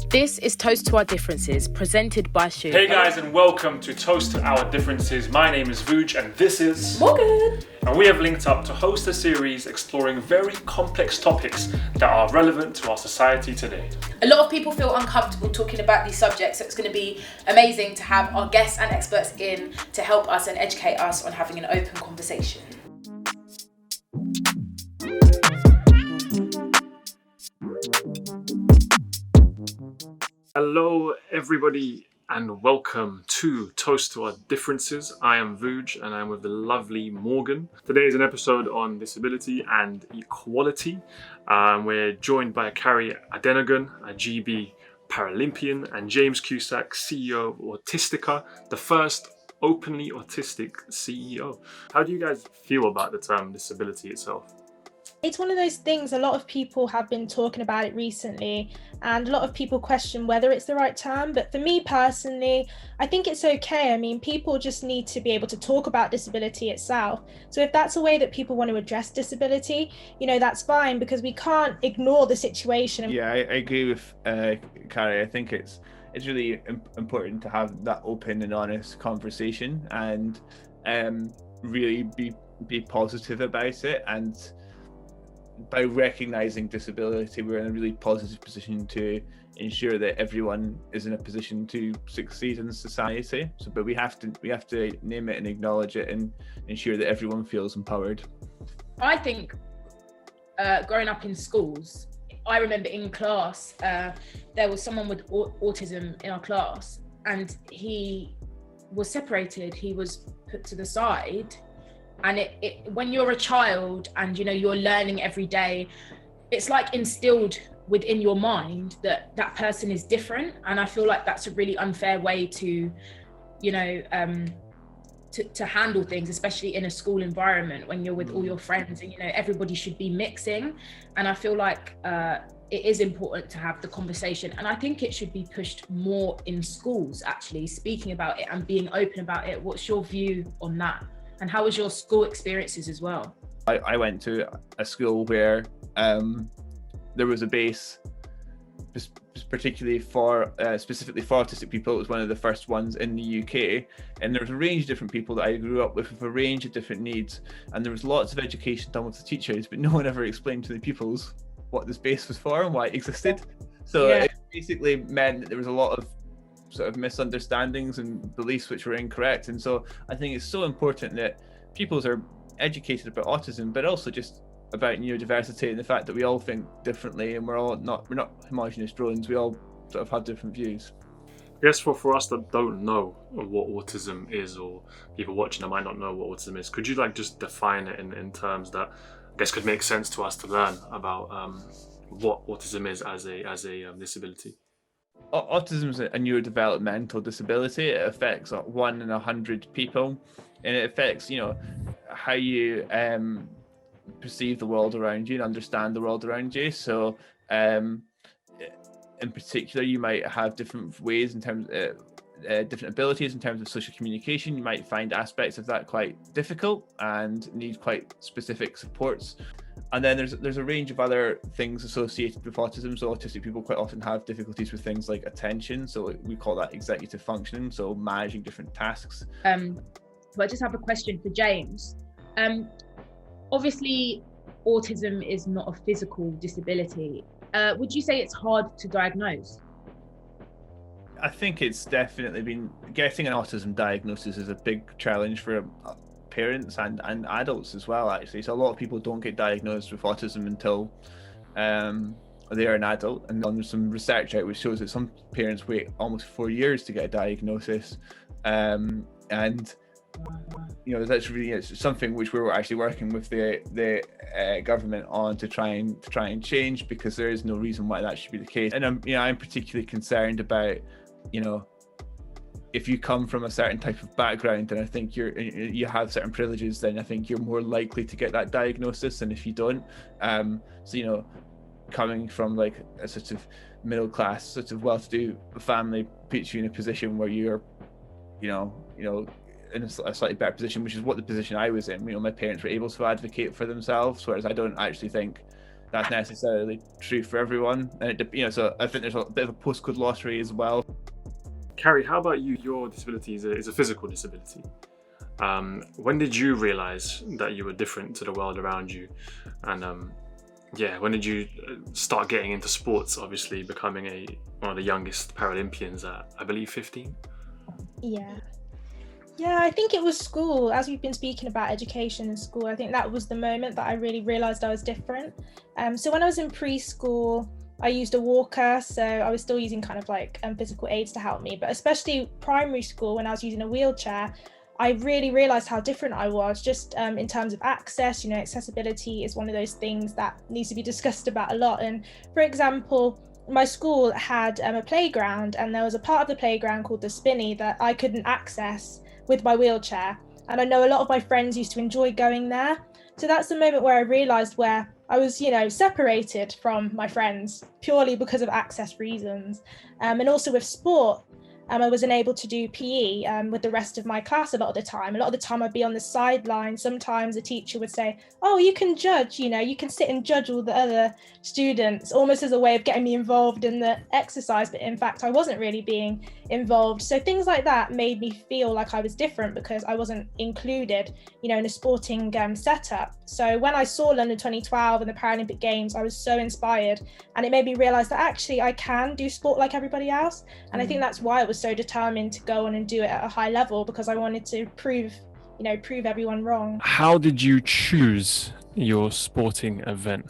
This is Toast to Our Differences, presented by schuh. Hey guys, and welcome to Toast to Our Differences. My name is Vuj, and this is Morgan. And we have linked up to host a series exploring very complex topics that are relevant to our society today. A lot of people feel uncomfortable talking about these subjects, so it's going to be amazing to have our guests and experts in to help us and educate us on having an open conversation. Hello everybody and welcome to Toast to Our Differences. I am Vuj and I'm with the lovely Morgan. Today is an episode on disability and equality. We're joined by Kare Adenegan, a GB Paralympian, and James Cusack, CEO of Autistica, the first openly autistic CEO. How do you guys feel about the term disability itself? It's one of those things, a lot of people have been talking about it recently, and a lot of people question whether it's the right term. But for me personally, I think it's okay. I mean, people just need to be able to talk about disability itself. So if that's a way that people want to address disability, that's fine, because we can't ignore the situation. Yeah, I agree with Kare. I think it's really important to have that open and honest conversation and really be positive about it. And by recognizing disability, we're in a really positive position to ensure that everyone is in a position to succeed in society. But we have to name it and acknowledge it and ensure that everyone feels empowered. I think growing up in schools, I remember in class, there was someone with autism in our class, and he was separated. He was put to the side. And it when you're a child and you're learning every day, it's like instilled within your mind that that person is different. And I feel like that's a really unfair way to to handle things, especially in a school environment when you're with all your friends and everybody should be mixing. And I feel like it is important to have the conversation, and I think it should be pushed more in schools, actually speaking about it and being open about it. What's your view on that? And how was your school experiences as well? I went to a school where there was a base particularly specifically for autistic people. It was one of the first ones in the UK, and there was a range of different people that I grew up with a range of different needs, and there was lots of education done with the teachers, but no one ever explained to the pupils what this base was for and why it existed. So It basically meant that there was a lot of sort of misunderstandings and beliefs which were incorrect. And so I think it's so important that pupils are educated about autism, but also just about neurodiversity and the fact that we all think differently, and we're not homogenous drones. We all sort of have different views. I guess for us that don't know what autism is, or people watching that might not know what autism is, could you just define it in terms that I guess could make sense to us to learn about what autism is as a disability? Autism is a neurodevelopmental disability. It affects 1 in 100 people, and it affects how you perceive the world around you and understand the world around you. So in particular, you might have different ways in terms of different abilities in terms of social communication. You might find aspects of that quite difficult and need quite specific supports. And then there's a range of other things associated with autism. So autistic people quite often have difficulties with things like attention. So we call that executive functioning, so managing different tasks. So I just have a question for James. Obviously, autism is not a physical disability. Would you say it's hard to diagnose? I think it's definitely been getting an autism diagnosis is a big challenge for parents and adults as well, actually. So a lot of people don't get diagnosed with autism until they are an adult, and there's some research out which shows that some parents wait almost 4 years to get a diagnosis, and that's really it's something which we're actually working with the government on to try and change, because there is no reason why that should be the case. And I'm particularly concerned about if you come from a certain type of background, then I think you have certain privileges, then I think you're more likely to get that diagnosis than if you don't. So coming from like a sort of middle class, sort of well-to-do family puts you in a position where you're, in a slightly better position, which is what the position I was in. My parents were able to advocate for themselves, whereas I don't actually think that's necessarily true for everyone. And so I think there's a bit of a postcode lottery as well. Kare, how about you? Your disability is a physical disability. When did you realise that you were different to the world around you? And when did you start getting into sports, obviously becoming one of the youngest Paralympians at, I believe, 15? Yeah, I think it was school. As we've been speaking about education in school, I think that was the moment that I really realised I was different. So when I was in preschool, I used a walker, so I was still using kind of like physical aids to help me. But especially primary school, when I was using a wheelchair, I really realised how different I was, just in terms of access. Accessibility is one of those things that needs to be discussed about a lot. And for example, my school had a playground, and there was a part of the playground called the Spinny that I couldn't access with my wheelchair. And I know a lot of my friends used to enjoy going there. So that's the moment where I realised where I was, separated from my friends purely because of access reasons. And also with sport, I wasn't able to do PE with the rest of my class a lot of the time. A lot of the time I'd be on the sideline. Sometimes a teacher would say, oh, you can judge, you can sit and judge all the other students, almost as a way of getting me involved in the exercise. But in fact, I wasn't really being involved. So things like that made me feel like I was different because I wasn't included, in a sporting setup. So when I saw London 2012 and the Paralympic Games, I was so inspired, and it made me realise that actually I can do sport like everybody else. And I think that's why I was so determined to go on and do it at a high level, because I wanted to prove everyone wrong. How did you choose your sporting event?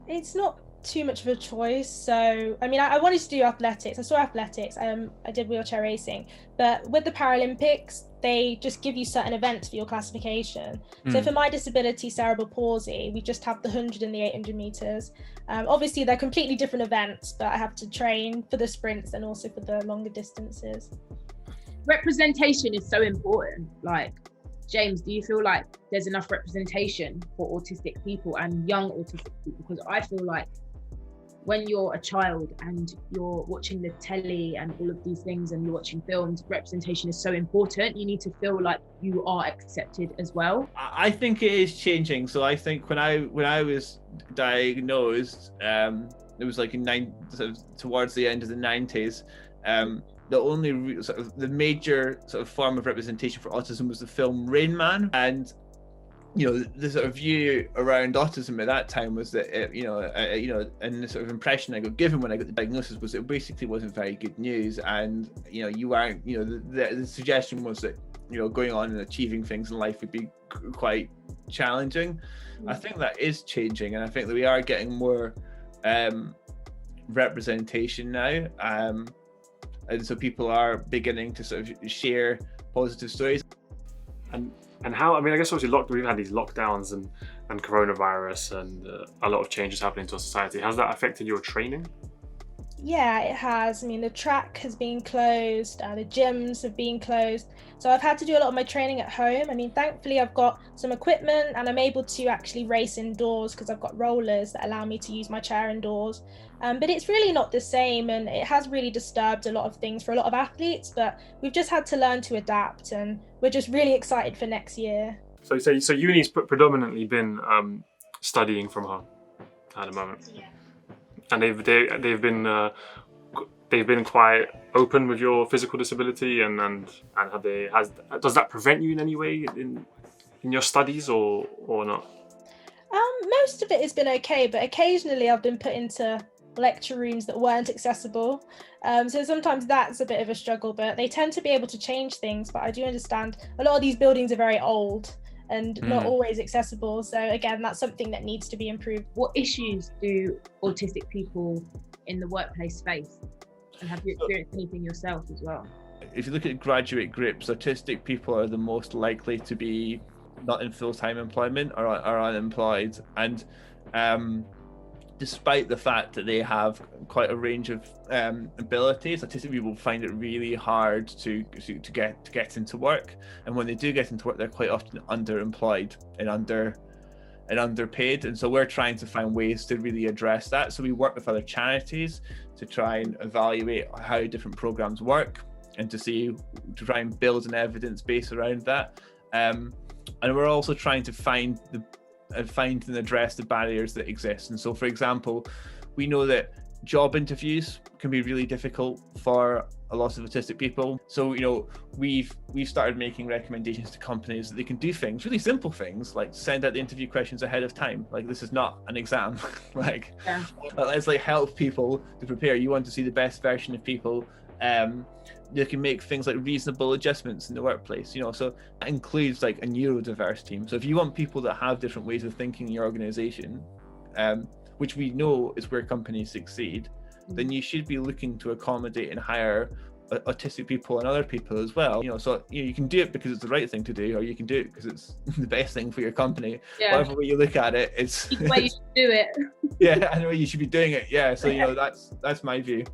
It's not too much of a choice. So I wanted to do athletics. I saw athletics. I did wheelchair racing, but with the Paralympics, they just give you certain events for your classification. So for my disability, cerebral palsy, we just have the 100 and the 800 meters. Obviously they're completely different events, but I have to train for the sprints and also for the longer distances. Representation is so important. Like, James, do you feel like there's enough representation for autistic people and young autistic people? Because I feel like when you're a child and you're watching the telly and all of these things and you're watching films, representation is so important. You need to feel like you are accepted as well. I think it is changing. So I think when I was diagnosed, it was like towards the end of the 90s. The only the major form of representation for autism was the film Rain Man, and the sort of view around autism at that time was that and the sort of impression I got given when I got the diagnosis was it basically wasn't very good news, and you aren't the suggestion was that going on and achieving things in life would be quite challenging. I think that is changing, and I think that we are getting more representation now. And so people are beginning to sort of share positive stories. And how, I guess obviously we've had these lockdowns and coronavirus and a lot of changes happening to our society. Has that affected your training? Yeah, it has. The track has been closed, the gyms have been closed. So I've had to do a lot of my training at home. Thankfully I've got some equipment and I'm able to actually race indoors because I've got rollers that allow me to use my chair indoors. But it's really not the same, and it has really disturbed a lot of things for a lot of athletes, but we've just had to learn to adapt, and we're just really excited for next year. So uni's predominantly been studying from home at the moment. Yeah. And they've been quite open with your physical disability, and does that prevent you in any way in your studies or not? Most of it has been okay, but occasionally I've been put into lecture rooms that weren't accessible. So sometimes that's a bit of a struggle, but they tend to be able to change things. But I do understand a lot of these buildings are very old and not always accessible. So again, that's something that needs to be improved. What issues do autistic people in the workplace face? And have you experienced anything yourself as well? If you look at graduate groups, autistic people are the most likely to be not in full-time employment or are unemployed. And despite the fact that they have quite a range of abilities, autistic people find it really hard to get into work. And when they do get into work, they're quite often underemployed and underpaid. And so we're trying to find ways to really address that. So we work with other charities to try and evaluate how different programs work and to try and build an evidence base around that. And we're also trying to find find and address the barriers that exist. And so, for example, we know that job interviews can be really difficult for a lot of autistic people. So, you know, we've started making recommendations to companies that they can do things, really simple things, like send out the interview questions ahead of time. Like, this is not an exam. Like, Yeah. Let's like help people to prepare. You want to see the best version of people. They can make things like reasonable adjustments in the workplace, you know, so that includes like a neurodiverse team. So if you want people that have different ways of thinking in your organization, which we know is where companies succeed, then you should be looking to accommodate and hire autistic people and other people as well. You know, so you can do it because it's the right thing to do, or you can do it because it's the best thing for your company. Yeah. Whatever way you look at it, it's Either way you should do it. yeah, I know you should be doing it. Yeah, so you know, that's my view.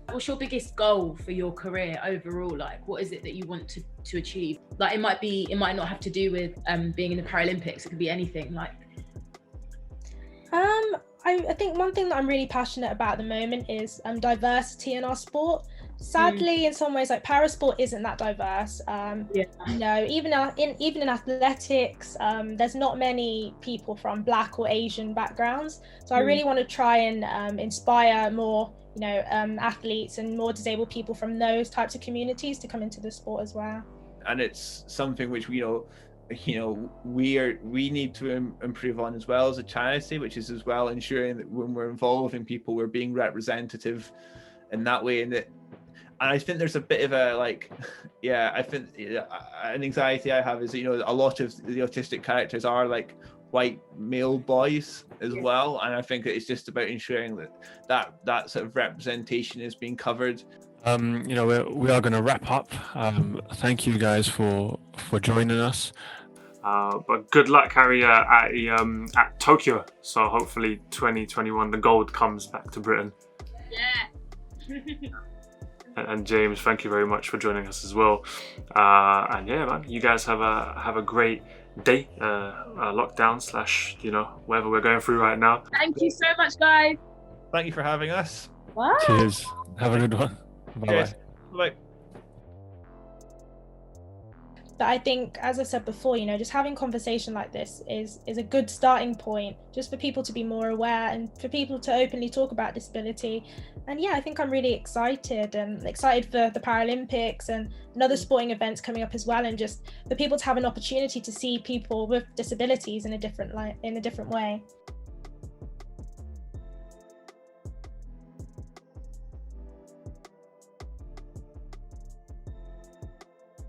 What's your biggest goal for your career overall? Like, what is it that you want to achieve? Like, it might not have to do with being in the Paralympics. It could be anything. Like, I think one thing that I'm really passionate about at the moment is diversity in our sport. Sadly, in some ways, like parasport isn't that diverse. You know, even in athletics, there's not many people from Black or Asian backgrounds. So I really want to try and inspire more, you know, athletes and more disabled people from those types of communities to come into the sport as well. And it's something which we need to improve on as well as a charity, which is as well ensuring that when we're involving people, we're being representative in that way. And I think there's a bit of a I think an anxiety I have is that, you know, a lot of the autistic characters are like white male boys as well, and I think that it's just about ensuring that sort of representation is being covered. You know, we are going to wrap up. Thank you guys for joining us. But good luck, Kare, at Tokyo. So hopefully 2021 the gold comes back to Britain. yeah. And James, thank you very much for joining us as well. And yeah, man, you guys have a great day, lockdown / you know, whatever we're going through right now. Thank you so much, guys. Thank you for having us. Bye. Cheers. Have a good one. Bye-bye. Bye. But I think, as I said before, you know, just having conversation like this is a good starting point, just for people to be more aware and for people to openly talk about disability. And yeah, I think I'm really excited for the Paralympics and other sporting events coming up as well, and just for people to have an opportunity to see people with disabilities in a different way.